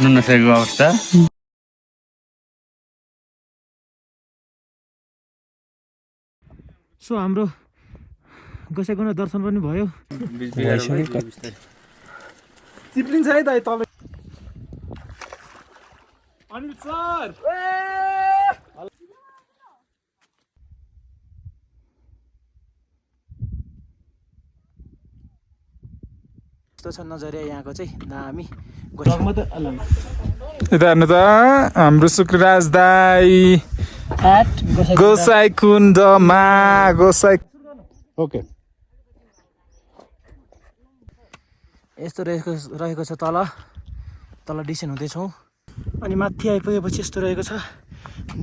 बस्नु नसकेको अवस्था। सो हाम्रो गोसाइकुण्ड दर्शन पनि भयो। चिप्लिन्छ है दाइ तल। अनिल सर यस्तो छ नजरिया यहाँको चाहिँ दामी। यता हेर्नु त हाम्रो शुक्रराज दाई गोसाइकुण्डमा ओके। यस्तो रहेको छ तल डिसेन्ट हुँदैछौँ। अनि माथि आइपुगेपछि यस्तो रहेको छ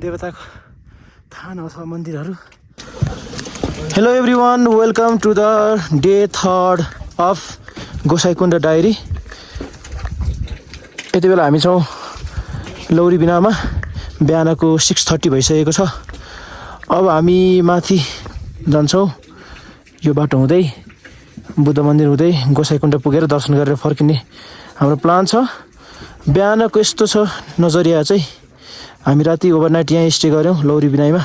देवताको थान अथवा मन्दिरहरू। Hello everyone, welcome to the day 3 of Gosaikunda diary. यति बेला हामी छौँ लौरी बिनामा। बिहानको 6:30 भइसकेको छ। अब हामी माथि जान्छौँ यो बाटो हुँदै बुद्ध मन्दिर हुँदै गोसाइकुण्ड पुगेर दर्शन गरेर फर्किने हाम्रो प्लान छ। बिहानको यस्तो छ नजरिया चाहिँ। हामी राति ओभरनाइट यहीँ स्टे गऱ्यौँ लौरी बिनाइमा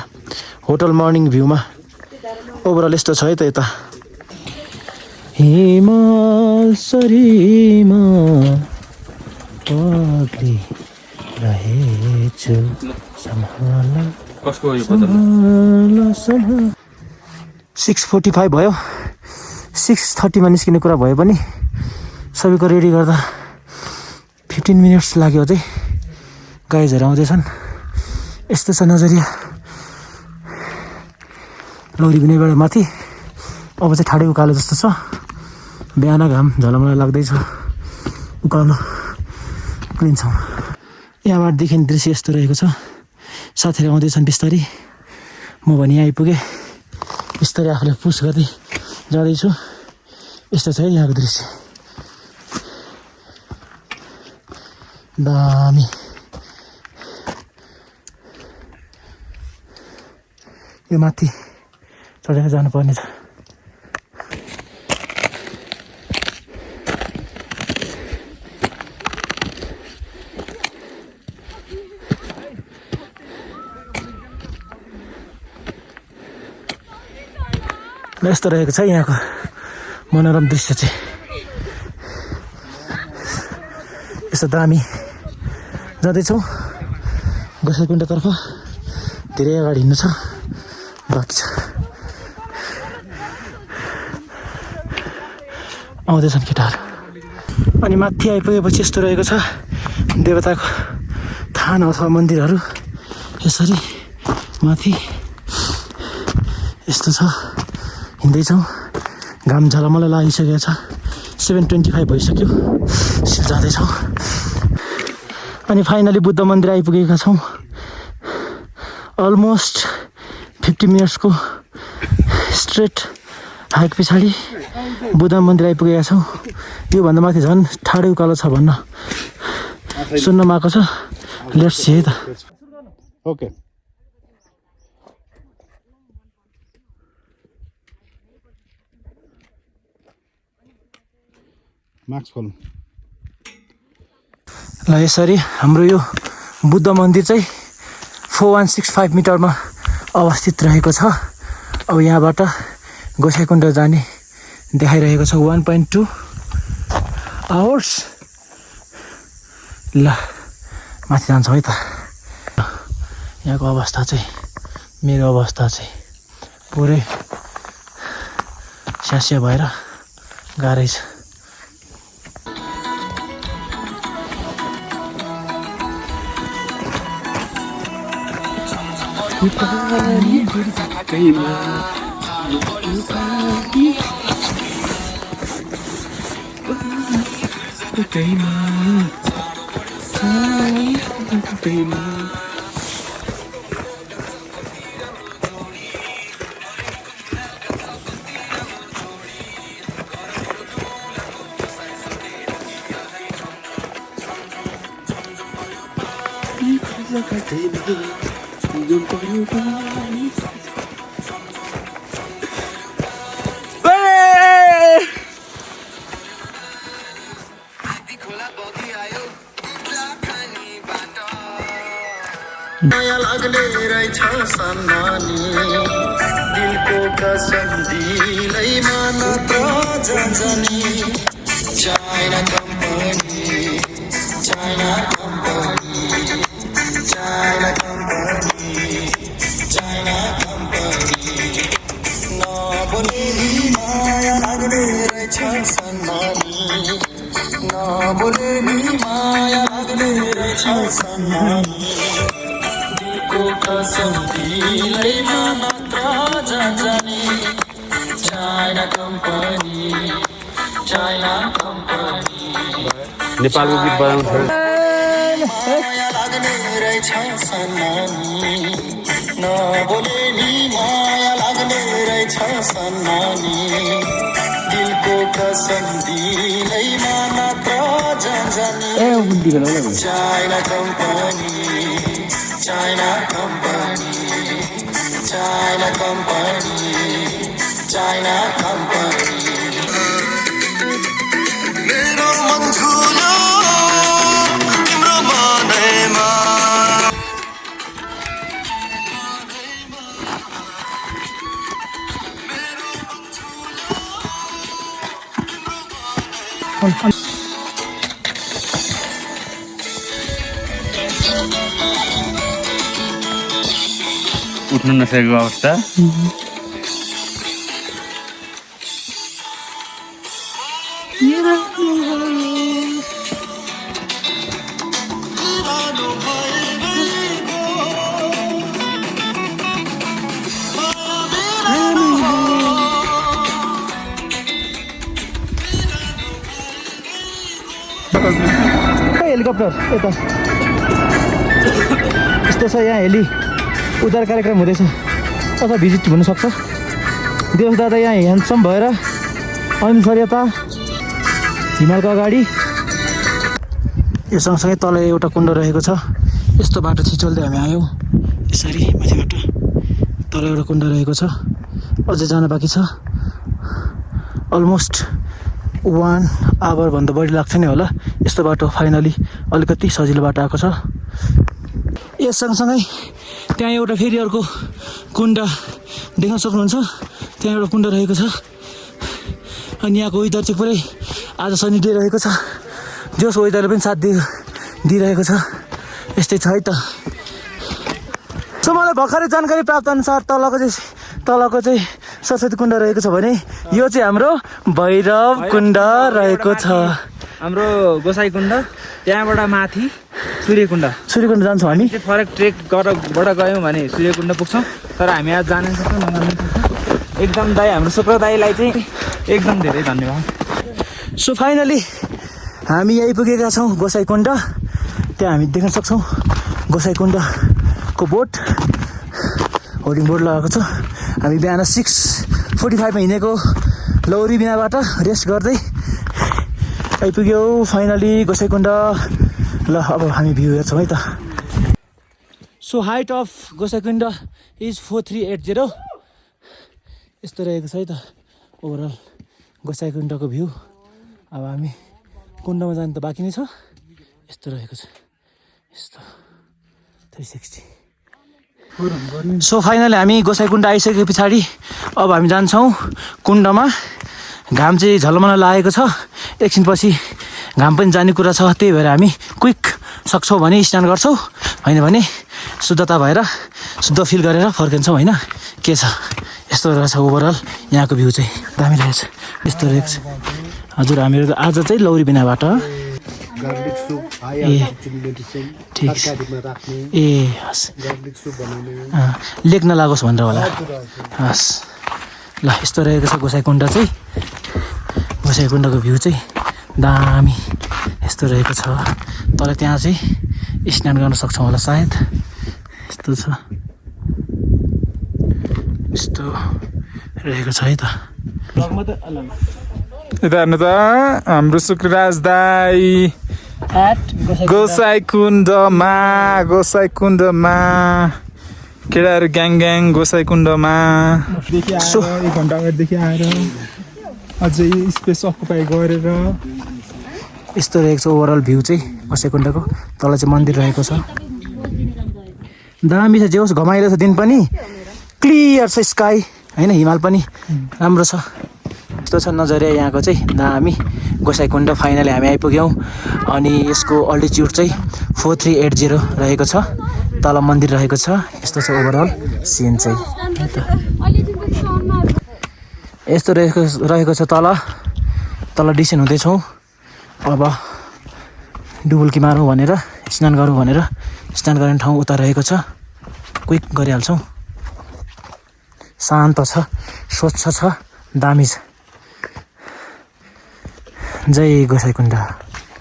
होटल मर्निङ भ्यूमा। ओभरअल यस्तो छ है त यता। हिमाल सरीमा पग्ली रहेछु सम्हाला। 6:45 भयो। 6:30 मा निस्किने कुरा भए पनि सबैको रेडी गर्दा 15 मिनट्स लाग्यो चाहिँ। गाइजहरू आउँदैछन्। यस्तो छ नजरिया लौरी बिनाइबाट माथि। अब चाहिँ ठाडै उकालो जस्तो छ। बिहान घाम झलमल लाग्दैछ। उकालो उक्लिन्छौँ। यहाँबाटदेखि दृश्य यस्तो रहेको छ। साथीहरू आउँदैछन् बिस्तारी। म भने यहाँ आइपुगेँ। बिस्तारै आफूले पुस गर्दै जाँदैछु। यस्तो छ है यहाँको दृश्य। दामी। यो माथि चढेर जानुपर्ने छ। यस्तो रहेको छ यहाँको मनोरम दृश्य चाहिँ। यस्तो दामी जाँदैछौँ गोसाइकुण्डतर्फ। धेरै अगाडि हिँड्नु छ, बाँकी छ। आउँदैछन् केटाहरू। अनि माथि आइपुगेपछि यस्तो रहेको छ देवताको थान अथवा मन्दिरहरू। यसरी माथि यस्तो छ। हिँड्दैछौँ। घाम झलमल लागिसकेको छ। 7:25 भइसक्यो। जाँदैछौँ। अनि फाइनली बुद्ध मन्दिर आइपुगेका छौँ। अलमोस्ट 50 मिनट्सको स्ट्रेट हाइक पछाडि बुद्ध मन्दिर आइपुगेका छौँ। योभन्दा माथि झन् ठाडै उकालो छ भन्न सुन्नमा आएको छ। लेट्स सी है त। ओके। मार्क्स खोल्नु ल। यसरी हाम्रो यो बुद्ध मन्दिर चाहिँ 4165 मिटरमा अवस्थित रहेको छ। अब यहाँबाट गोसाइकुण्ड जाने देखाइरहेको छ 1.2 आवर्स। ल माथि जान्छौँ है त। यहाँको अवस्था चाहिँ मेरो अवस्था चाहिँ पुरै स्यास्या भएर गाह्रै छ। रहेछ सम्मानी दिलको कसम दिलैमा नत्र जनी China company China company China company China company नबोले नि माया लाग्ने रहेछ सम्मानी नबोले नि माया लाग्ने रहेछ सम्मानी दिलको कसम दिलैमा मात्र जानी चाइना कम्पनी चाइना कम्पनी नेपालको गीत बजाउनु छोड्यो माया लाग्ने रहेछ सम्मानी नबोले नि माया लाग्ने रहेछ सम्मानी दिलको कसम दिलैमा मात्र जानी China company China company China company China company मेरो मन झुल्यो तिम्रो मनैमा उठ्न नसकेको अवस्था हेलिकप्टर यता यस्तो छ यहाँ हेली उद्धार कार्यक्रम हुँदैछ अथवा भिजिट हुनसक्छ देवस दादा यहाँ ह्यान्डसम भएर अनि सर यता हिमालको अगाडि यो सँगसँगै तल एउटा कुण्ड रहेको छ यस्तो बाटो छिचोल्दै हामी आयौँ यसरी माथिबाट तल एउटा कुण्ड रहेको छ अझै जान बाँकी छ अलमोस्ट 1 आवरभन्दा बढी लाग्छ नि होला यस्तो बाटो फाइनली अलिकति सजिलो बाटो आएको छ यस सँगसँगै त्यहाँ एउटा फेरि अर्को कुण्ड देख्न सक्नुहुन्छ त्यहाँ एउटा कुण्ड रहेको छ अनि यहाँको वेदर चाहिँ पुरै आज सनी डे रहेको छ जोस वेदरले पनि साथ दिइरहेको छ यस्तै छ है त सो मलाई भर्खरै जानकारी प्राप्त अनुसार तलको चाहिँ सरस्वती कुण्ड रहेको छ भने यो चाहिँ हाम्रो भैरव कुण्ड रहेको छ हाम्रो गोसाई कुण्ड त्यहाँबाट माथि सूर्यकुण्ड जान्छौँ हामी फरक ट्रेकबाट गयौँ भने सूर्यकुण्ड पुग्छौँ तर हामी आज जान सक्छौँ नजान सक्छौँ एकदम दाई हाम्रो शुक्र दाईलाई चाहिँ एकदम धेरै धन्यवाद सो फाइनली हामी आइपुगेका छौँ गोसाई कुण्ड त्यहाँ हामी देख्न सक्छौँ गोसाई कुण्डको बोट होर्डिङ बोर्ड लगाएको छ हामी बिहान 6:45मा हिँडेको लौरी बिनाबाट रेस्ट गर्दै आइपुग्यौँ फाइनली गोसाई कुण्ड ल अब हामी भ्यू हेर्छौँ है त so height of Gosai Kund is 4380 यस्तो रहेको छ है त ओभरअल गोसाई कुण्डको भ्यू अब हामी कुण्डमा जानु त बाँकी नै छ यस्तो रहेको छ यस्तो 360 सो फाइनली हामी गोसाई कुण्ड आइसके पछाडि अब हामी जान्छौँ कुण्डमा घाम चाहिँ झलमल लागेको छ एकछिनपछि घाम पनि जाने कुरा छ त्यही भएर हामी क्विक सक्छौँ भने स्नान गर्छौँ होइन भने शुद्धता भएर शुद्ध फिल गरेर फर्किन्छौँ होइन के छ यस्तो रहेछ ओभरअल यहाँको भ्यू चाहिँ दामी रहेछ यस्तो रहेको छ हजुर हामीहरू आज चाहिँ लौरी बिनाबाट ठिक ए हस् लेक नलागोस् भनेर होला हस् ल यस्तो रहेको छ गोसाई कुण्ड चाहिँ गोसाई कुण्डको भ्यू चाहिँ दामी यस्तो रहेको छ तर त्यहाँ चाहिँ स्नान गर्न सक्छौँ होला सायद यस्तो छ यस्तो रहेको छ है त यता हेर्नु त हाम्रो शुक्रराज दाई गोसाई कुण्डमा केटाहरू ग्याङ गोसाई कुण्डमा 1 घन्टा अगाडिदेखि आएर अझै स्पेस अकुपाई गरेर यस्तो रहेको छ ओभरअल भ्यू चाहिँ गोसाई कुण्डको तल चाहिँ मन्दिर रहेको छ दामी छ जे होस् घमाइलो छ दिन पनि क्लियर छ स्काई होइन हिमाल पनि राम्रो छ यस्तो छ नजरिया यहाँको चाहिँ दामी गोसाइँकुण्ड फाइनली हामी आइपुग्यौँ अनि यसको अल्टिच्युड चाहिँ 4380 रहेको छ तल मन्दिर रहेको छ यस्तो छ ओभरअल सिन चाहिँ यस्तो रहेको छ तल डिसेन्ट हुँदैछौँ अब डुबुल्की मारौँ भनेर स्नान गरौँ भनेर स्नान गर्ने ठाउँ उता रहेको छ क्विक गरिहाल्छौँ शान्त छ स्वच्छ छ दामी छ जय गोसाइँकुण्ड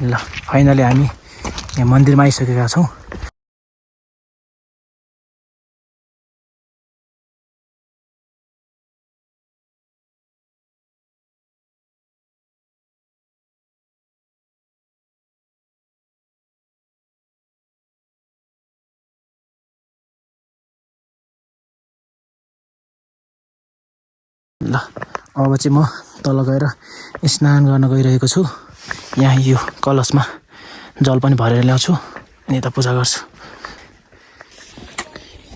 ल फाइनली हामी यहाँ मन्दिरमा आइसकेका छौँ ल अब चाहिँ म तल गएर स्नान गर्न गइरहेको छु यहाँ यो कलशमा जल पनि भरेर ल्याउँछु अनि यता पूजा गर्छु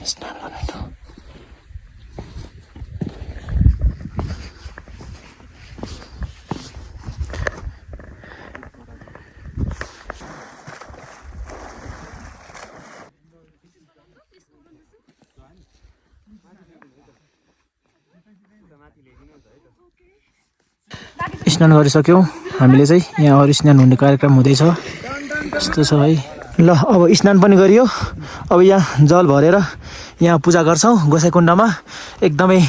स्नान गर्न ठाउँ स्नान गरिसक्यौँ हामीले चाहिँ यहाँ अरू स्नान हुने कार्यक्रम हुँदैछ यस्तो छ है ल अब स्नान पनि गरियो अब यहाँ जल भरेर यहाँ पूजा गर्छौँ गोसाइँकुण्डमा एकदमै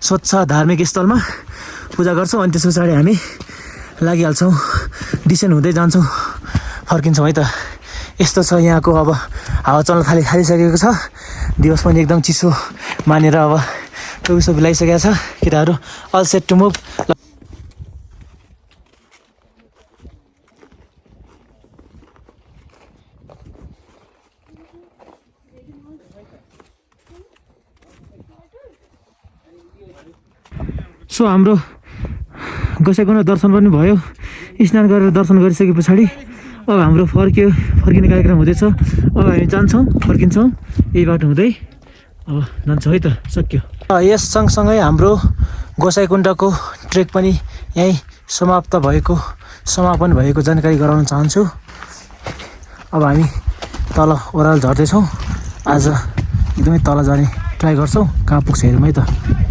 स्वच्छ धार्मिक स्थलमा पूजा गर्छौँ अनि त्यस पछाडि हामी लागिहाल्छौँ डिसेन्ट हुँदै जान्छौँ फर्किन्छौँ है त यस्तो छ यहाँको अब हावा चल्न थालिसकेको छ दिवस पनि एकदम चिसो मानेर अब टोपी लगाइसकेको छ केटाहरू all set to move so हाम्रो गोसाइँकुण्ड दर्शन पनि भयो स्नान गरेर दर्शन गरिसके पछाडि अब हाम्रो फर्किने कार्यक्रम हुँदैछ अब हामी जान्छौँ फर्किन्छौँ यही बाटो हुँदै अब जान्छौँ है त सक्यो यस सँगसँगै हाम्रो गोसाइँकुण्डको ट्रेक पनि यहीँ समापन भएको जानकारी गराउन चाहन्छु अब हामी तल ओह्रालो झर्दैछौँ आज एकदमै तल जाने ट्राई गर्छौँ कहाँ पुग्छ हेरौँ है त